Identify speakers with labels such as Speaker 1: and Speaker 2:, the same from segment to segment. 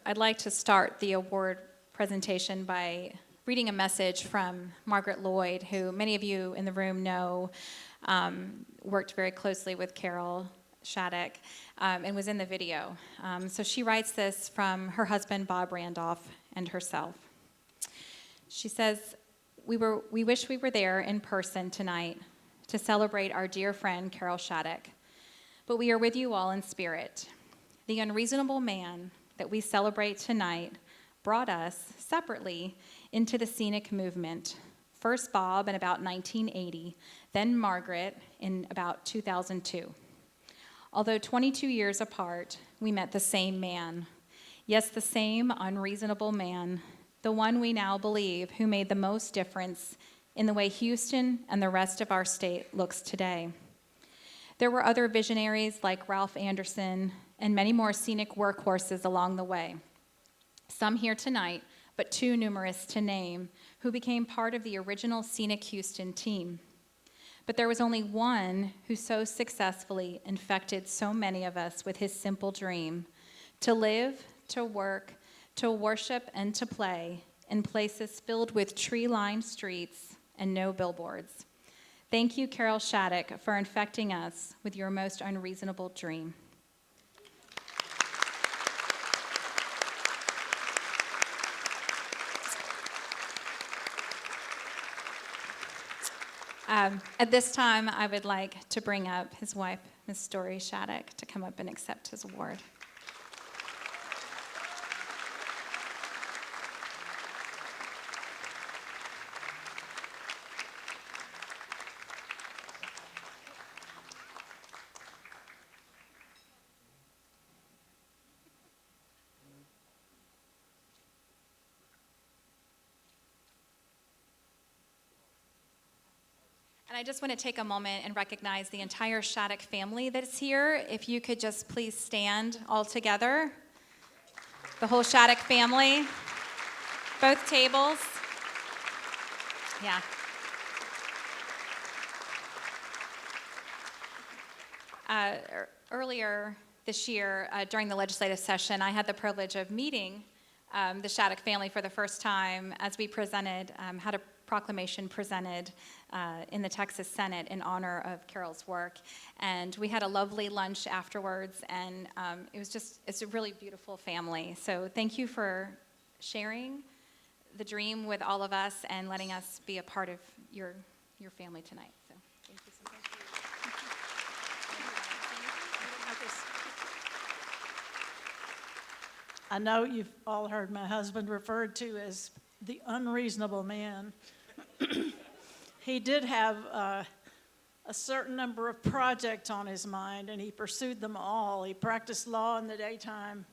Speaker 1: I'd like to start the award presentation by reading a message from Margaret Lloyd, who many of you in the room know worked very closely with Carroll Shaddock and was in the video. So she writes this from her husband, Bob Randolph, and herself. She says, we wish we were there in person tonight to celebrate our dear friend, Carroll Shaddock, but we are with you all in spirit. The unreasonable man that we celebrate tonight brought us separately into the scenic movement. First Bob in about 1980, then Margaret in about 2002. Although 22 years apart, we met the same man. Yes, the same unreasonable man, the one we now believe who made the most difference in the way Houston and the rest of our state looks today. There were other visionaries like Ralph Anderson and many more scenic workhorses along the way. Some here tonight, but too numerous to name, who became part of the original Scenic Houston team. But there was only one who so successfully infected so many of us with his simple dream: to live, to work, to worship, and to play in places filled with tree-lined streets and no billboards. Thank you, Carroll Shaddock, for infecting us with your most unreasonable dream. At this time, I would like to bring up his wife, Ms. Story Shaddock, to come up and accept his award. And I just want to take a moment and recognize the entire Shaddock family that's here. If you could just please stand all together. The whole Shaddock family. Both tables. Yeah. Earlier this year, during the legislative session, I had the privilege of meeting the Shaddock family for the first time as we presented, had a proclamation presented in the Texas Senate in honor of Carroll's work. And we had a lovely lunch afterwards, and it's a really beautiful family. So thank you for sharing the dream with all of us and letting us be a part of your family tonight. So thank you so much.
Speaker 2: I know you've all heard my husband referred to as the unreasonable man. He did have a certain number of projects on his mind, and he pursued them all. He practiced law in the daytime,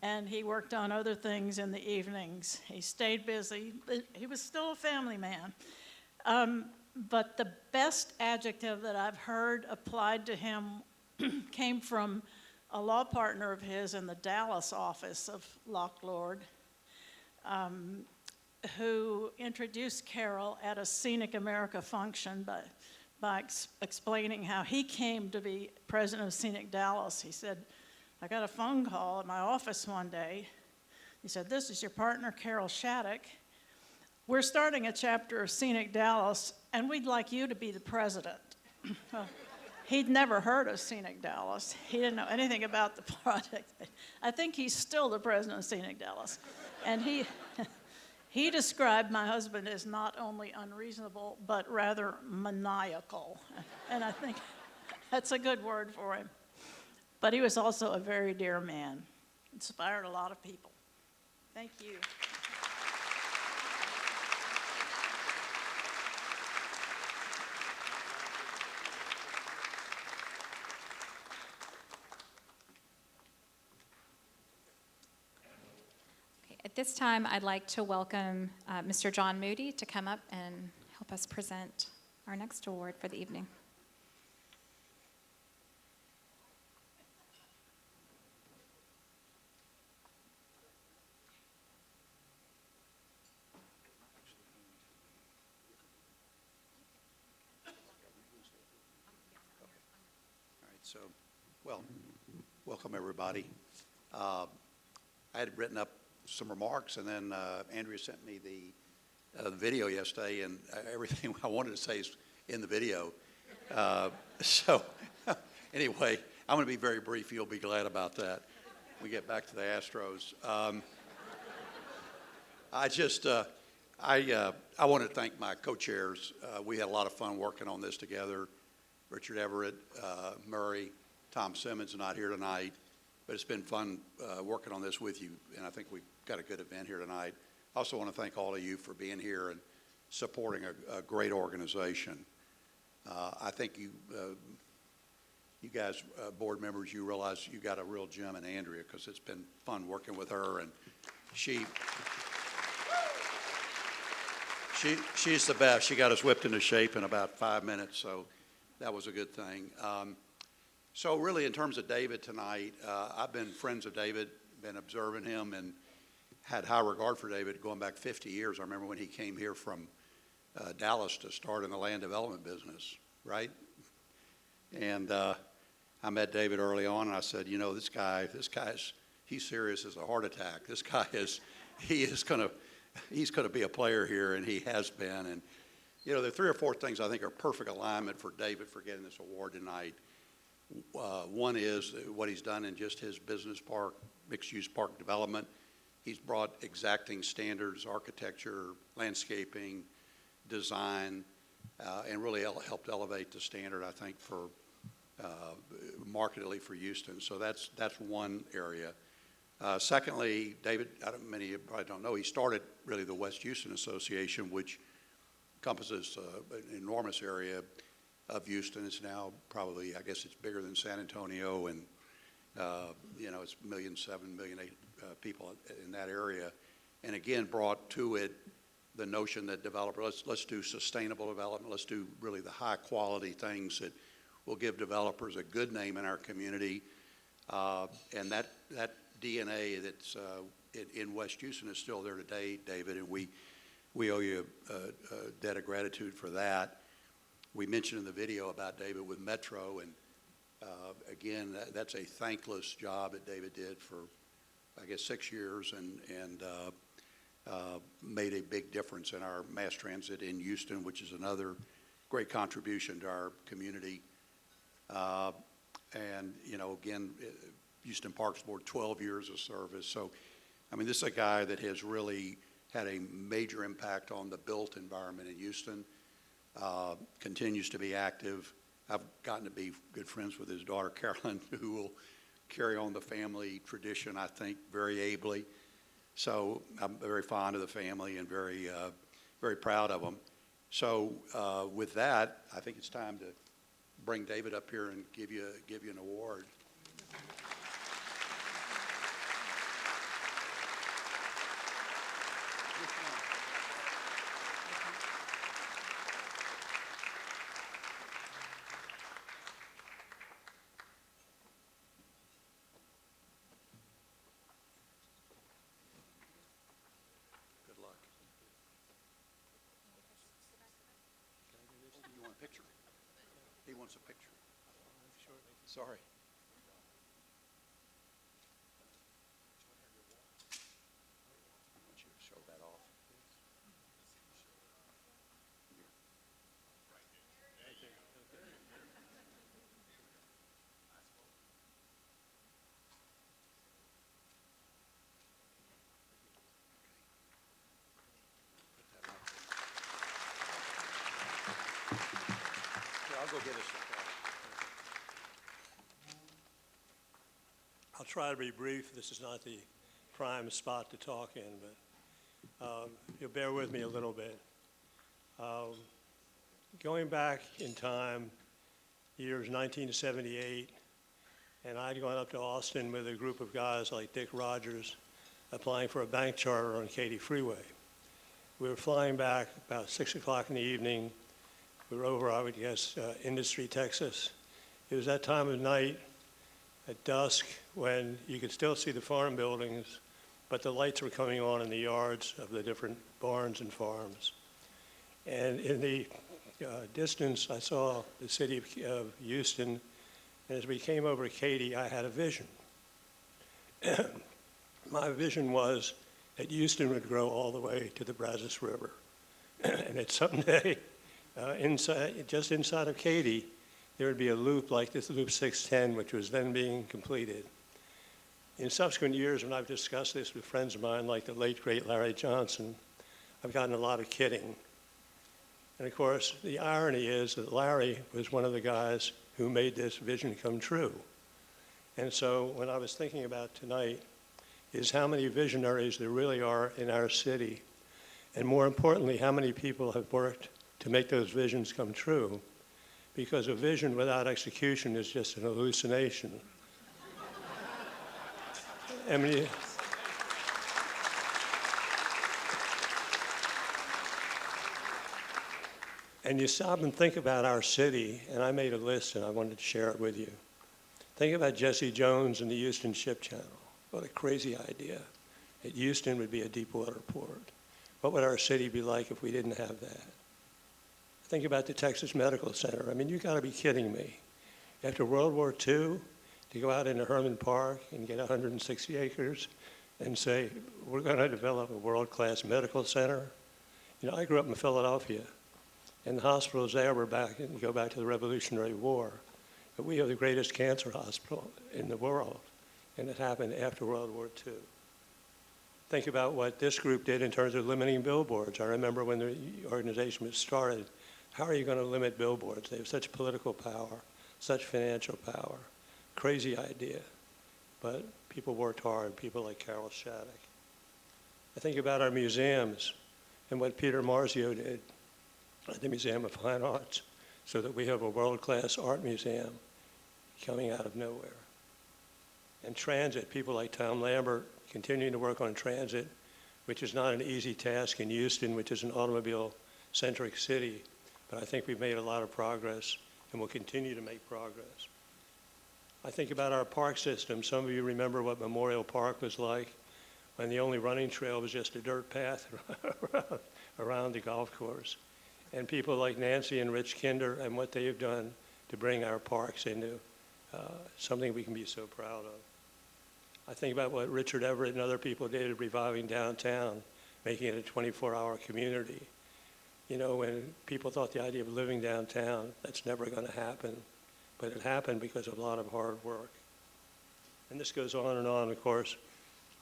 Speaker 2: and he worked on other things in the evenings. He stayed busy. He was still a family man. But the best adjective that I've heard applied to him came from a law partner of his in the Dallas office of Loch Lord, who introduced Carroll at a Scenic America function by explaining how he came to be president of Scenic Dallas. He said, I got a phone call at my office one day. He said, this is your partner, Carroll Shaddock. We're starting a chapter of Scenic Dallas, and we'd like you to be the president. Well, he'd never heard of Scenic Dallas. He didn't know anything about the project. I think he's still the president of Scenic Dallas. And he described my husband as not only unreasonable, but rather maniacal. And I think that's a good word for him. But he was also a very dear man. Inspired a lot of people. Thank you.
Speaker 1: At this time, I'd like to welcome Mr. John Moody to come up and help us present our next award for the evening.
Speaker 3: All right, so, well, welcome everybody. I had written up some remarks, and then Andrea sent me the video yesterday, and everything I wanted to say is in the video. So anyway, I'm going to be very brief. You'll be glad about that. We get back to the Astros. I want to thank my co-chairs. We had a lot of fun working on this together. Richard Everett, Murray, Tom Simmons not here tonight, but it's been fun working on this with you, and I think we've got a good event here tonight. I also want to thank all of you for being here and supporting a great organization. I think you guys, board members, you realize you got a real gem in Andrea, because it's been fun working with her, and she's the best. She got us whipped into shape in about 5 minutes, so that was a good thing. So really, in terms of David tonight, I've been friends of David, been observing him, and had high regard for David going back 50 years. I remember when he came here from Dallas to start in the land development business, right? And I met David early on, and I said, you know, he's serious as a heart attack. This guy he's going to be a player here, and he has been. And, you know, there are 3 or 4 things I think are perfect alignment for David for getting this award tonight. One is what he's done in just his business park, mixed-use park development. He's brought exacting standards, architecture, landscaping, design, and really helped elevate the standard, I think, for markedly for Houston. So that's one area. Secondly, David, many of you probably don't know, he started really the West Houston Association, which encompasses an enormous area of Houston. It's now probably, I guess it's bigger than San Antonio, and you know, it's 1.7 million people in that area. And again, brought to it the notion that let's do sustainable development. Let's do really the high quality things that will give developers a good name in our community. And that DNA that's in West Houston is still there today, David, and we owe you a debt of gratitude for that. We mentioned in the video about David with Metro, and again, that's a thankless job that David did for, I guess, 6 years, and made a big difference in our mass transit in Houston, which is another great contribution to our community. And, you know, again, Houston Parks Board, 12 years of service. So, I mean, this is a guy that has really had a major impact on the built environment in Houston, continues to be active. I've gotten to be good friends with his daughter, Carolyn, who will carry on the family tradition, I think, very ably. So I'm very fond of the family and very, very proud of them. So with that, I think it's time to bring David up here and give you an award. Good luck. You want a picture? He wants a picture. Sorry. I want you to show that off. I'll go get us some.
Speaker 4: I'll try to be brief. This is not the prime spot to talk in, but you'll bear with me a little bit. Going back in time, years 1978, and I'd gone up to Austin with a group of guys like Dick Rogers applying for a bank charter on Katy Freeway. We were flying back about 6 o'clock in the evening. We were over, I would guess, Industry, Texas. It was that time of night at dusk when you could still see the farm buildings, but the lights were coming on in the yards of the different barns and farms. And in the distance, I saw the city of Houston, and as we came over Katy, I had a vision. my vision was that Houston would grow all the way to the Brazos River. And that someday, just inside of Katy, there would be a loop like this Loop 610, which was then being completed. In subsequent years, when I've discussed this with friends of mine, like the late, great Larry Johnson, I've gotten a lot of kidding. And of course, the irony is that Larry was one of the guys who made this vision come true. And so when I was thinking about tonight, is how many visionaries there really are in our city, and more importantly, how many people have worked to make those visions come true, because a vision without execution is just an hallucination. I mean, and you stop and think about our city, and I made a list and I wanted to share it with you. Think about Jesse Jones and the Houston Ship Channel. What a crazy idea, that Houston would be a deep water port. What would our city be like if we didn't have that? Think about the Texas Medical Center. I mean, you gotta be kidding me. After World War II, to go out into Herman Park and get 160 acres and say, we're gonna develop a world-class medical center. You know, I grew up in Philadelphia, and the hospitals there were back, and you go back to the Revolutionary War, but we have the greatest cancer hospital in the world. And it happened after World War II. Think about what this group did in terms of limiting billboards. I remember when the organization was started, how are you going to limit billboards? They have such political power, such financial power. Crazy idea. But people worked hard, people like Carroll Shaddock. I think about our museums and what Peter Marzio did at the Museum of Fine Arts, so that we have a world-class art museum coming out of nowhere. And transit, people like Tom Lambert continuing to work on transit, which is not an easy task in Houston, which is an automobile-centric city. But I think we've made a lot of progress and will continue to make progress. I think about our park system. Some of you remember what Memorial Park was like when the only running trail was just a dirt path around the golf course. And people like Nancy and Rich Kinder and what they have done to bring our parks into something we can be so proud of. I think about what Richard Everett and other people did at reviving downtown, making it a 24-hour community. You know, when people thought the idea of living downtown, that's never going to happen. But it happened because of a lot of hard work. And this goes on and on, of course.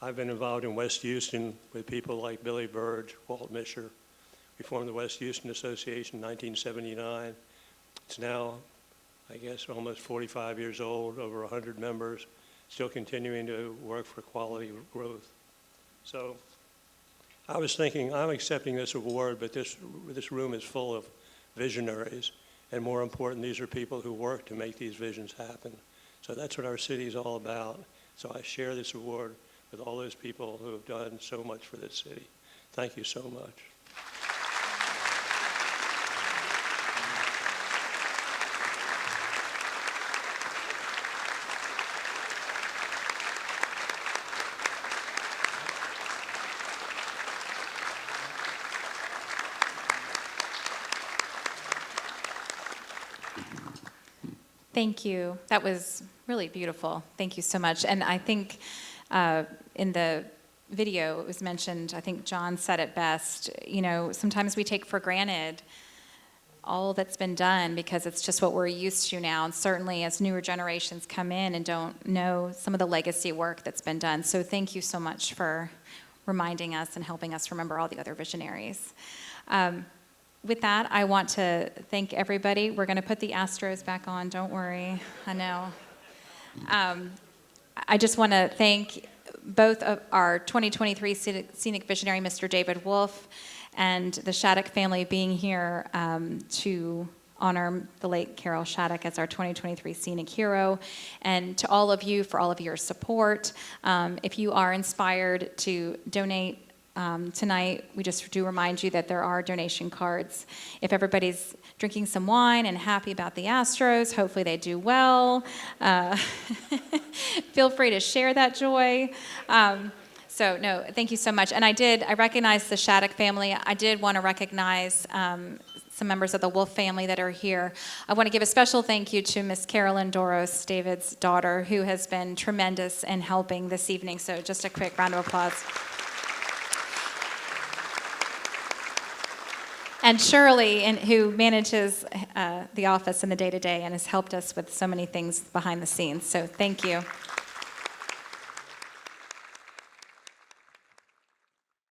Speaker 4: I've been involved in West Houston with people like Billy Burge, Walt Mischer. We formed the West Houston Association in 1979. It's now, I guess, almost 45 years old, over 100 members, still continuing to work for quality growth. So I was thinking, I'm accepting this award, but this room is full of visionaries. And more important, these are people who work to make these visions happen. So that's what our city is all about. So I share this award with all those people who have done so much for this city. Thank you so much.
Speaker 1: Thank you. That was really beautiful. Thank you so much. And I think in the video it was mentioned, I think John said it best, you know, sometimes we take for granted all that's been done because it's just what we're used to now. And certainly as newer generations come in and don't know some of the legacy work that's been done. So thank you so much for reminding us and helping us remember all the other visionaries. With that, I want to thank everybody. We're going to put the Astros back on. Don't worry. I know. I just want to thank both of our 2023 Scenic Visionary, Mr. David Wolff, and the Shaddock family being here to honor the late Carroll Shaddock as our 2023 Scenic Hero. And to all of you for all of your support. If you are inspired to donate tonight, we just do remind you that there are donation cards. If everybody's drinking some wine and happy about the Astros, hopefully they do well. Feel free to share that joy. So no, thank you so much. And I recognize the Shaddock family. I did want to recognize some members of the Wolff family that are here. I want to give a special thank you to Miss Carolyn Doros, David's daughter, who has been tremendous in helping this evening. So just a quick round of applause. And Shirley, who manages the office in the day-to-day and has helped us with so many things behind the scenes. So thank you.